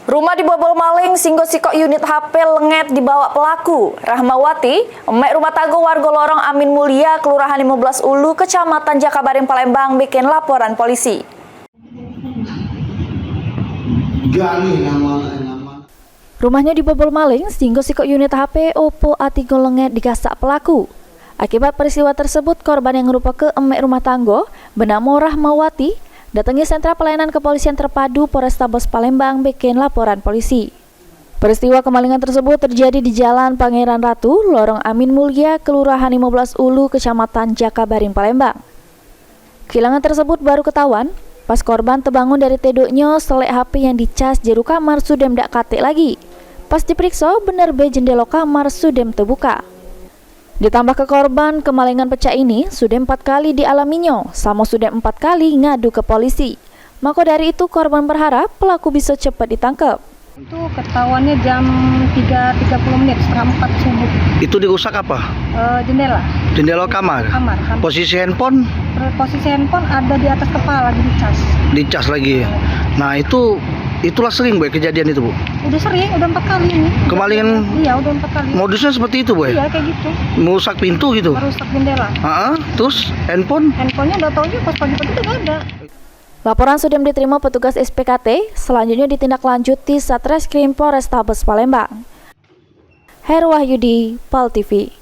Rumah dibobol maling, singgo sikok unit HP lenget dibawa pelaku. Rahmawati, emek rumah tangga warga lorong Amin Mulia, Kelurahan 15 Ulu, Kecamatan Jakabaring, Palembang, bikin laporan polisi. Rumahnya dibobol maling, singgo sikok unit HP Oppo A3 lenget digasak pelaku. Akibat peristiwa tersebut, korban yang merupakan emek rumah tangga bernama Rahmawati datangi sentra pelayanan kepolisian terpadu Polrestabes Palembang bikin laporan polisi. Peristiwa kemalingan tersebut terjadi di Jalan Pangeran Ratu, Lorong Amin Mulia, Kelurahan 15 Ulu, Kecamatan Jakabaring, Palembang. Kehilangan tersebut baru ketahuan pas korban terbangun dari tidurnya selek HP yang dicas jero kamar sudem dak katik lagi. Pas diperiksa bener be jendela kamar sudem terbuka. Ditambah ke korban kemalingan pecah ini sudah 4 kali dialaminya, sama sudah 4 kali ngadu ke polisi. Maka dari itu korban berharap pelaku bisa cepat ditangkap. Itu ketahuannya jam 3.30 setengah 4 subuh. Itu dirusak apa? Jendela. Jendela kamar. Kamar. Posisi handphone? Posisi handphone ada di atas kepala, dicas. Dicas lagi. Nah itulah sering Bu kejadian itu Bu. Udah sering, udah 4 kali ini. Kemalingan? Iya, udah 4 kali. Modusnya seperti itu Bu? Iya, kayak gitu. Merusak pintu gitu? Merusak jendela. Terus handphone? Handphonenya udah tahu juga pas pagi-pagi udah nggak ada. Laporan sudah diterima petugas SPKT, selanjutnya ditindaklanjuti Satreskrim Polrestabes Palembang. Herwahyudi, PAL TV.